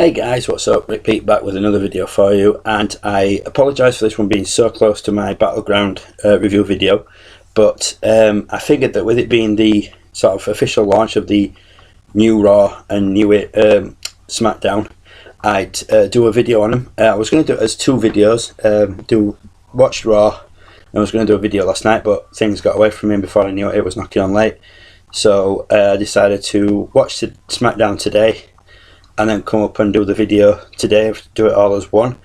Hey guys, what's up? Rick Pete back with another video for you, and I apologise for this one being so close to my Battleground review video, but I figured that with it being the sort of official launch of the new Raw and new Smackdown, I'd do a video on them. I was going to do it as two videos, watched Raw, and I was going to do a video last night, but things got away from me before I knew it was knocking on late, so I decided to watch the Smackdown today and then come up and do the video today, do it all as one.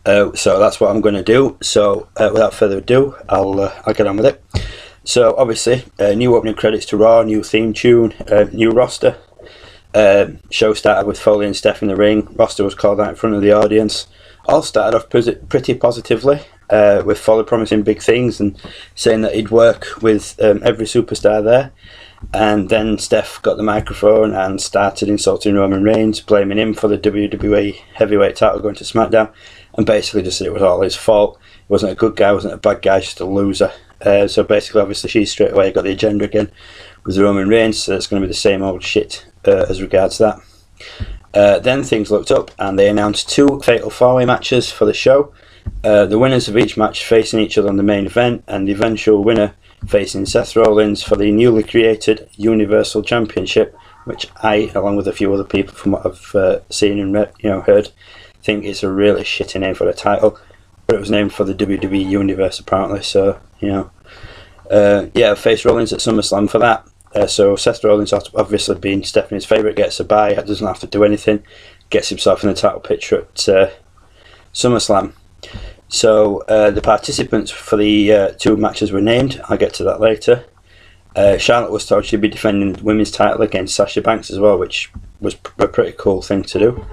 So that's what I'm going to do. So without further ado, I'll get on with it. So obviously, new opening credits to Raw, new theme tune, new roster. Show started with Foley and Steph in the ring. Roster was called out in front of the audience. All started off pretty positively, with Foley promising big things and saying that he'd work with every superstar there. And then Steph got the microphone and started insulting Roman Reigns, blaming him for the WWE heavyweight title going to SmackDown, and basically just said it was all his fault. He wasn't a good guy, wasn't a bad guy, just a loser. So basically, obviously, she straight away got the agenda again with Roman Reigns, so it's going to be the same old shit as regards that. Then things looked up and they announced two Fatal 4-Way matches for the show. The winners of each match facing each other on the main event, and the eventual winner facing Seth Rollins for the newly created Universal Championship, which I, along with a few other people from what I've seen and heard, think it's a really shitty name for the title, but it was named for the WWE Universe apparently. So yeah, face Rollins at SummerSlam for that. So Seth Rollins, obviously being Stephanie's favourite, gets a bye, doesn't have to do anything, gets himself in the title picture at SummerSlam. So the participants for the two matches were named. I'll get to that later. Charlotte was told she'd be defending the women's title against Sasha Banks as well, which was a pretty cool thing to do.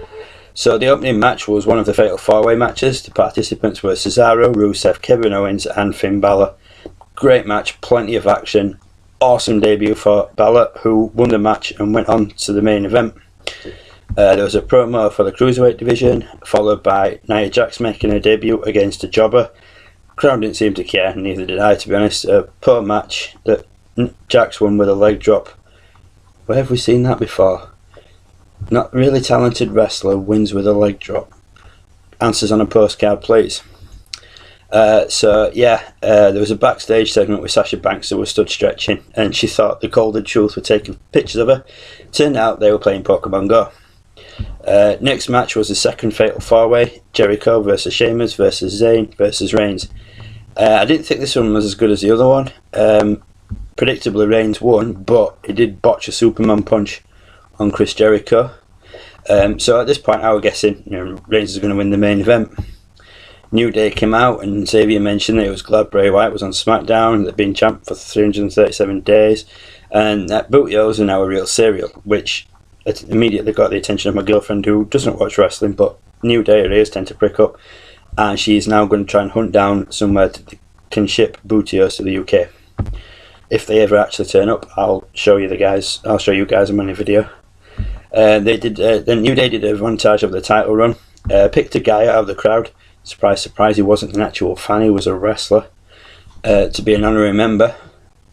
So the opening match was one of the Fatal 4-Way matches. The participants were Cesaro, Rusev, Kevin Owens and Finn Balor. Great match, plenty of action. Awesome debut for Balor, who won the match and went on to the main event. There was a promo for the Cruiserweight division, followed by Nia Jax making her debut against a jobber. Crowd didn't seem to care, neither did I, to be honest. A poor match that Jax won with a leg drop. Where have we seen that before? Not really talented wrestler wins with a leg drop. Answers on a postcard, please. So yeah, there was a backstage segment with Sasha Banks who was stood stretching, and she thought the Cold and Truth were taking pictures of her. Turned out they were playing Pokemon Go. Next match was the second Fatal 4-Way, Jericho versus Sheamus versus Zayn versus Reigns. I didn't think this one was as good as the other one. Predictably Reigns won, but he did botch a Superman punch on Chris Jericho. So at this point I was guessing Reigns is going to win the main event. New Day came out and Xavier mentioned that he was glad Bray Wyatt was on SmackDown and they'd been champ for 337 days, and that Booty-O's are now a real cereal, which it immediately got the attention of my girlfriend, who doesn't watch wrestling, but New Day her ears tend to prick up, and she's now going to try and hunt down somewhere that can ship Booty-O's to the UK. If they ever actually turn up, I'll show you guys them on a video. Then New Day did a montage of the title run, picked a guy out of the crowd. Surprise, surprise, he wasn't an actual fan, he was a wrestler, to be an honorary member,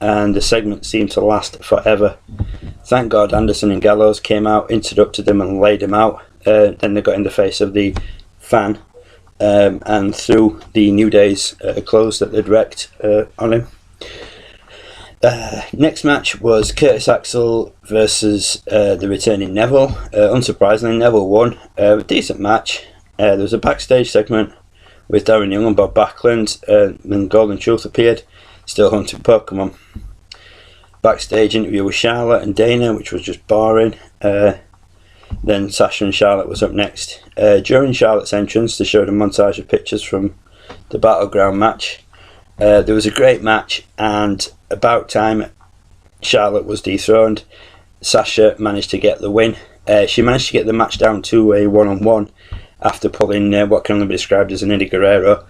and the segment seemed to last forever. Thank God Anderson and Gallows came out, interrupted them and laid him out. Then they got in the face of the fan and threw the New Day's clothes that they'd wrecked on him. Next match was Curtis Axel versus the returning Neville. Unsurprisingly, Neville won. A decent match. There was a backstage segment with Darren Young and Bob Backlund, and Golden Truth appeared, still hunting Pokemon. Backstage interview with Charlotte and Dana, which was just boring. Then Sasha and Charlotte was up next. During Charlotte's entrance, they showed a montage of pictures from the Battleground match. There was a great match, and about time Charlotte was dethroned. Sasha managed to get the win. She managed to get the match down to a one-on-one after pulling what can only be described as an Eddie Guerrero.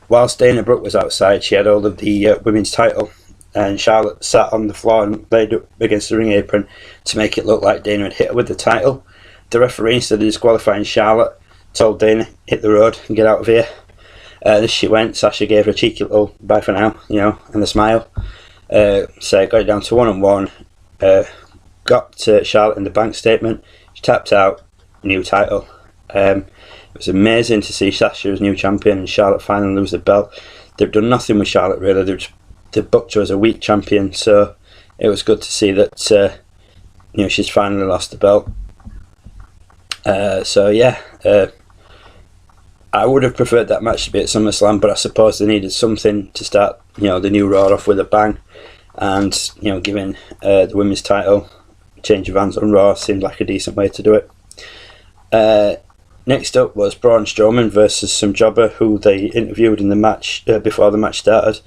Whilst Dana Brooke was outside, she had hold of the women's title, and Charlotte sat on the floor and laid up against the ring apron to make it look like Dana had hit her with the title. The referee, instead of disqualifying Charlotte, told Dana, hit the road and get out of here. As she went, Sasha gave her a cheeky little bye for now, and a smile. So got it down to one-on-one. Got Charlotte in the bank statement. She tapped out, new title. It was amazing to see Sasha as new champion and Charlotte finally lose the belt. They've done nothing with Charlotte really. They've booked her as a weak champion, so it was good to see that she's finally lost the belt. So yeah, I would have preferred that match to be at SummerSlam, but I suppose they needed something to start the new Raw off with a bang, and giving the women's title change of hands on Raw seemed like a decent way to do it. Next up was Braun Strowman versus some jobber who they interviewed in the match before the match started,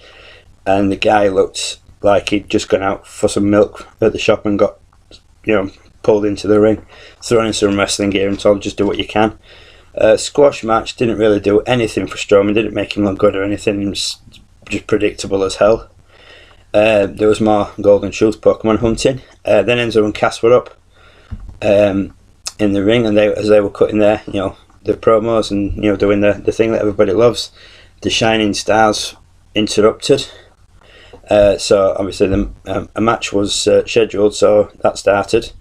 and the guy looked like he'd just gone out for some milk at the shop and got pulled into the ring, thrown in some wrestling gear and told just do what you can. Squash match, didn't really do anything for Strowman, didn't make him look good or anything. It was just predictable as hell. There was more Golden Shoes Pokemon hunting. Then Enzo and Cass were up in the ring, and as they were cutting their the promos and doing the thing that everybody loves, the Shining Stars interrupted. So obviously a match was scheduled, so that started.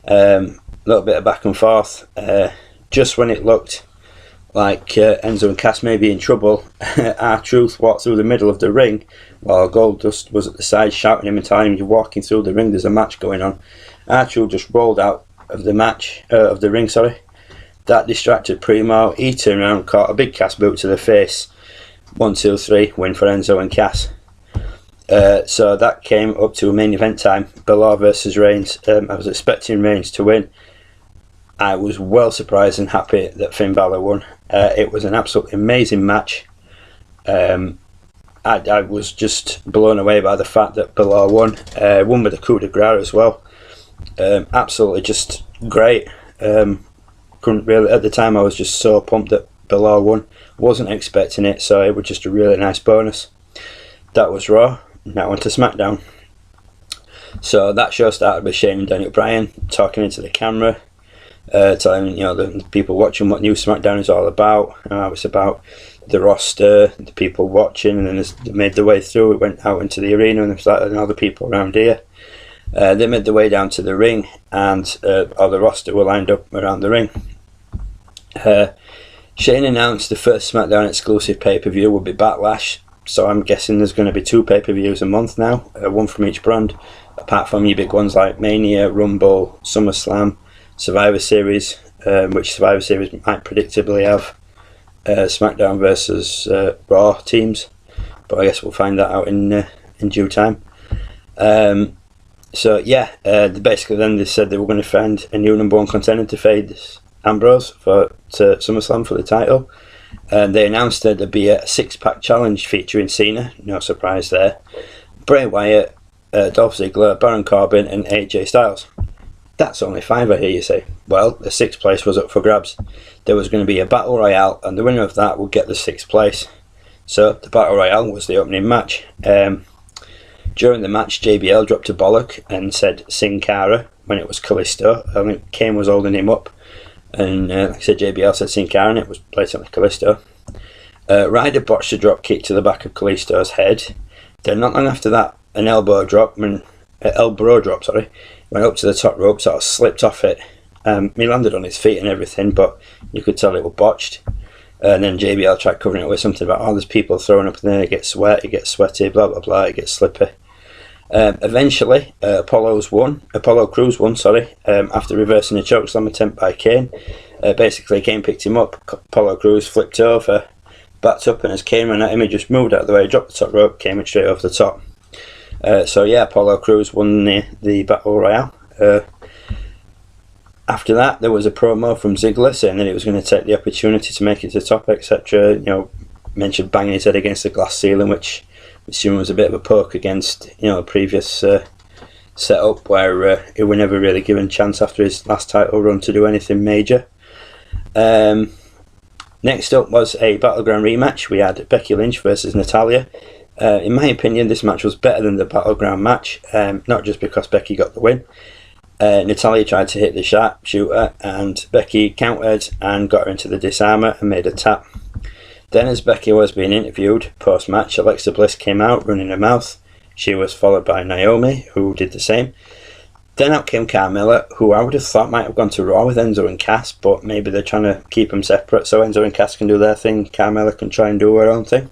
A little bit of back and forth. Just when it looked like Enzo and Cass may be in trouble, R-Truth walked through the middle of the ring while Goldust was at the side shouting him and telling him, "You're walking through the ring, there's a match going on." R-Truth just rolled out of the ring. That distracted Primo. He turned around and caught a big Cass boot to the face. 1, 2, 3, win for Enzo and Cass. So that came up to a main event time, Balor versus Reigns. I was expecting Reigns to win. I was well surprised and happy that Finn Balor won. It was an absolutely amazing match. I was just blown away by the fact that Balor won. Won with a coup de grace as well. Absolutely just great. Couldn't really, at the time I was just so pumped that Balor won. Wasn't expecting it, so it was just a really nice bonus. That was Raw. Now on to SmackDown. So that show started with Shane and Daniel Bryan talking into the camera, telling the people watching what new SmackDown is all about. It's about the roster, the people watching, and then as they made their way through, it went out into the arena, and there was like other people around here. They made their way down to the ring, and all the roster were lined up around the ring. Shane announced the first SmackDown exclusive pay-per-view would be Backlash, so I'm guessing there's going to be 2 pay-per-views a month now, one from each brand, apart from your big ones like Mania, Rumble, SummerSlam, Survivor Series, which Survivor Series might predictably have SmackDown versus Raw teams, but I guess we'll find that out in due time. So yeah, basically then they said they were going to find a new number 1 contender to face Ambrose to SummerSlam for the title. And they announced that there'd be a 6-pack challenge featuring Cena, no surprise there, Bray Wyatt, Dolph Ziggler, Baron Corbin and AJ Styles. That's only 5, I hear you say. Well, the 6th place was up for grabs. There was going to be a Battle Royale, and the winner of that would get the 6th place. So the Battle Royale was the opening match. During the match, JBL dropped a bollock and said Sin Cara when it was Kalisto. I think Kane was holding him up, and like I said, JBL said Sin Cara and it was blatantly Kalisto. Ryder botched a drop kick to the back of Kalisto's head. Then not long after that, an elbow drop, went up to the top rope, sort of slipped off it. He landed on his feet and everything, but you could tell it was botched. And then JBL tried covering it with something about, there's people throwing up in there, it gets sweaty, blah blah blah, it gets slippy. Eventually, Apollo Crews won, after reversing a chokeslam attempt by Kane. Basically, Kane picked him up, Apollo Crews flipped over, backed up, and as Kane ran at him, he just moved out of the way, dropped the top rope, Kane went straight over the top. So yeah, Apollo Crews won the Battle Royale. After that, there was a promo from Ziggler saying that he was going to take the opportunity to make it to the top, etc. Mentioned banging his head against the glass ceiling, which I assume was a bit of a poke against a previous setup where he was never really given a chance after his last title run to do anything major. Next up was a Battleground rematch. We had Becky Lynch versus Natalya. In my opinion, this match was better than the Battleground match, not just because Becky got the win. Natalya tried to hit the sharpshooter and Becky countered and got her into the disarmer and made a tap. Then as Becky was being interviewed post-match, Alexa Bliss came out running her mouth. She was followed by Naomi, who did the same. Then out came Carmella, who I would have thought might have gone to Raw with Enzo and Cass, but maybe they're trying to keep them separate so Enzo and Cass can do their thing, Carmella can try and do her own thing,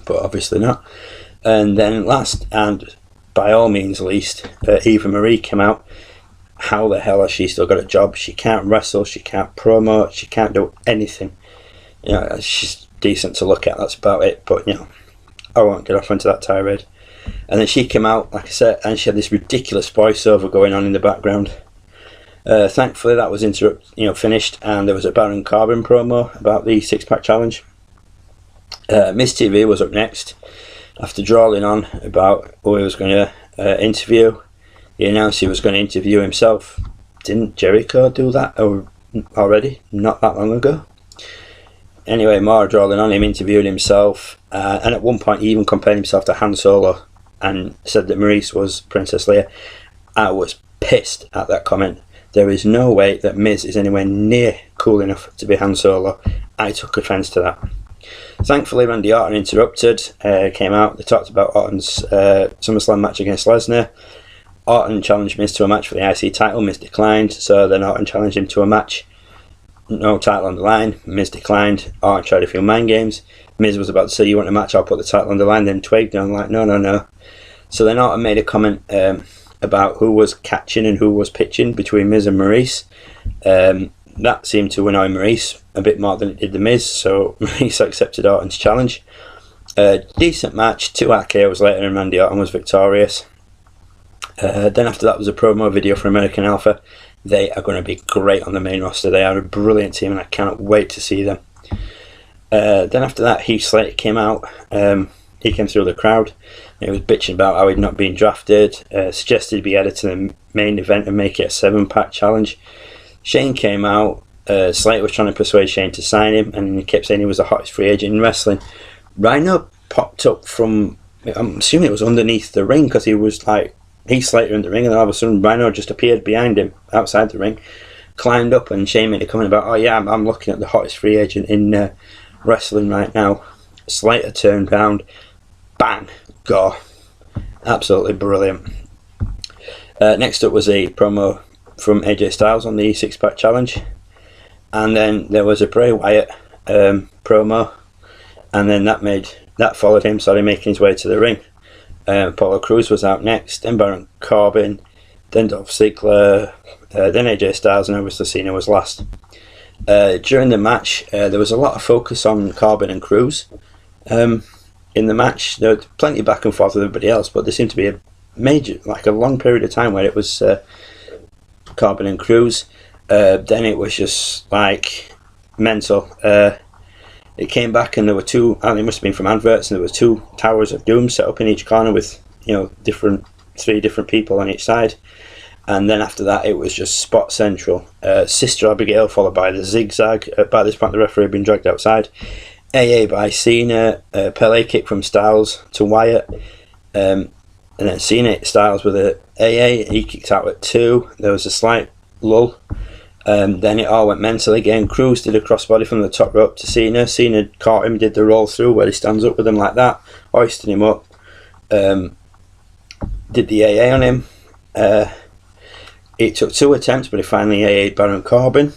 but obviously not. And then last, and by all means least, Eva Marie came out. How the hell has she still got a job? She can't wrestle, she can't promote, she can't do anything. You know, she's decent to look at, that's about it, but you know, I won't get off into that tirade. And then she came out, like I said, and she had this ridiculous voiceover going on in the background. Thankfully, that was finished, and there was a Baron Corbin promo about the six-pack challenge. Miss TV was up next. After drawing on about who he was going to interview, he announced he was going to interview himself. Didn't Jericho do that already? Not that long ago. Anyway, more drawing on, him interviewed himself, and at one point he even compared himself to Han Solo and said that Maurice was Princess Leia. I was pissed at that comment. There is no way that Miz is anywhere near cool enough to be Han Solo. I took offence to that. Thankfully, Randy Orton interrupted, came out. They talked about Orton's SummerSlam match against Lesnar. Orton challenged Miz to a match for the IC title. Miz declined, so then Orton challenged him to a match. No title on the line. Miz declined. Orton tried a few mind games. Miz was about to say, "You want a match? I'll put the title on the line." Then twigged, and I'm like, no. So then Orton made a comment about who was catching and who was pitching between Miz and Maurice. That seemed to annoy Maurice a bit more than it did the Miz, so Maurice accepted Orton's challenge. Decent match. 2 RKOs later, and Randy Orton was victorious. Then after that was a promo video for American Alpha. They are going to be great on the main roster. They are a brilliant team, and I cannot wait to see them. Then after that, Heath Slater came out. He came through the crowd. He was bitching about how he'd not been drafted. Suggested he be added to the main event and make it a 7-pack challenge. Shane came out. Slater was trying to persuade Shane to sign him, and he kept saying he was the hottest free agent in wrestling. Rhino popped up from, I'm assuming it was underneath the ring, because he was like Heath Slater in the ring, and then all of a sudden Rhino just appeared behind him outside the ring, climbed up, and Shane made a comment about, "Oh yeah, I'm looking at the hottest free agent in wrestling right now." Slater turned round, bang, go. Absolutely brilliant. Next up was a promo from AJ Styles on the 6-pack challenge, and then there was a Bray Wyatt promo, and then that followed him, making his way to the ring. Apollo Crews was out next, then Baron Corbin, then Dolph Ziggler, then AJ Styles, and obviously Cena was last. During the match, there was a lot of focus on Corbin and Crews. In the match, there was plenty back and forth with everybody else, but there seemed to be a long period of time where it was Corbin and Crews. Then it was just like mental. It came back, and there were it must have been from adverts, and there was 2 towers of doom set up in each corner with 3 different people on each side. And then after that, it was just spot central. Sister Abigail, followed by the zigzag. By this point, the referee had been dragged outside. AA by Cena. Pele kick from Styles to Wyatt. And then Cena hit Styles with a AA. He kicked out at 2. There was a slight lull. Then it all went mental again. Crews did a crossbody from the top rope to Cena. Cena caught him, did the roll through where he stands up with him like that, hoisted him up. Did the AA on him. It took 2 attempts, but he finally AA'd Baron Corbin.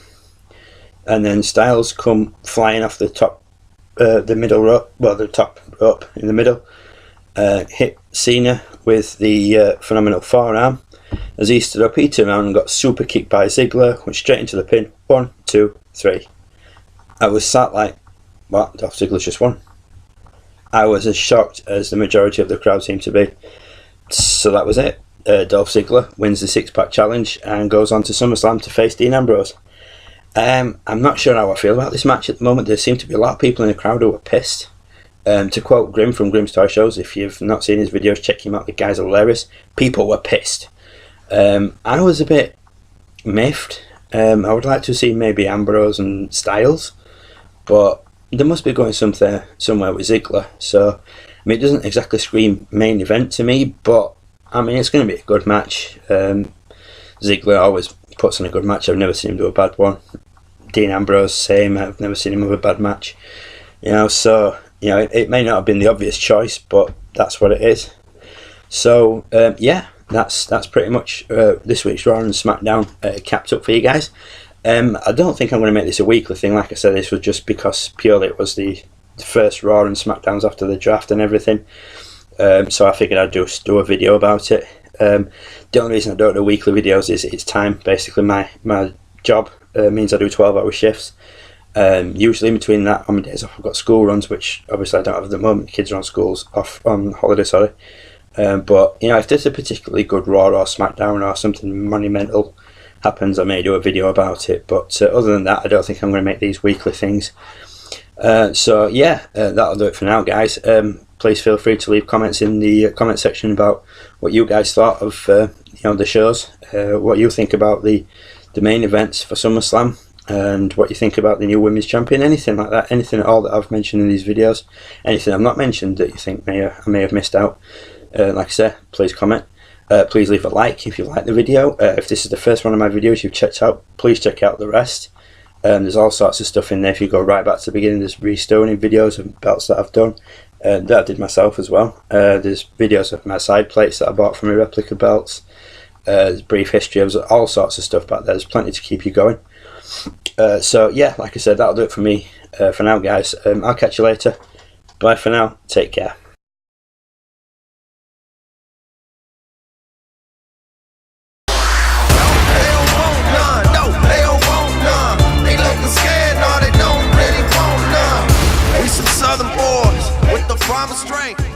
And then Styles come flying off the top, the middle rope, the top rope in the middle. Hit Cena with the phenomenal forearm. As he stood up, he turned around and got super kicked by Ziggler, went straight into the pin. 1, 2, 3. I was sat like, what? Dolph Ziggler's just won. I was as shocked as the majority of the crowd seemed to be. So that was it. Dolph Ziggler wins the 6-pack challenge and goes on to SummerSlam to face Dean Ambrose. I'm not sure how I feel about this match at the moment. There seem to be a lot of people in the crowd who are pissed. To quote Grim from Grim's Toy Shows, if you've not seen his videos, check him out. The guys are hilarious. People were pissed. I was a bit miffed. I would like to see maybe Ambrose and Styles, but they must be going somewhere with Ziggler. So, it doesn't exactly scream main event to me, but it's going to be a good match. Ziggler always puts on a good match. I've never seen him do a bad one. Dean Ambrose, same. I've never seen him have a bad match. It may not have been the obvious choice, but that's what it is. So, yeah. that's pretty much this week's Raw and Smackdown capped up for you guys. I don't think I'm going to make this a weekly thing. Like I said, this was just because purely it was the first Raw and Smackdowns after the draft and everything. So I figured I'd just do a video about it. The only reason I don't do weekly videos is it's time. Basically, my job means I do 12-hour shifts. Usually in between that, on my days off, I've got school runs, which obviously I don't have at the moment. The kids are on holiday, sorry. But you know, if there's a particularly good Raw or Smackdown or something monumental happens, I may do a video about it. But other than that, I don't think I'm going to make these weekly things. So yeah, that'll do it for now, guys. Please feel free to leave comments in the comment section about what you guys thought of you know, the shows, what you think about the main events for SummerSlam, and what you think about the new women's champion, anything like that, anything at all that I've mentioned in these videos, anything I've not mentioned that you think I may have missed out. Like I said, please comment. Please leave a like if you like the video. If this is the first one of my videos you've checked out, please check out the rest. There's all sorts of stuff in there. If you go right back to the beginning, there's restoring videos of belts that I've done, that I did myself as well. There's videos of my side plates that I bought from my replica belts. There's brief history of all sorts of stuff back there. There's plenty to keep you going. So yeah, like I said, that'll do it for me for now, guys. I'll catch you later. Bye for now. Take care. Southern boys with the promise strength.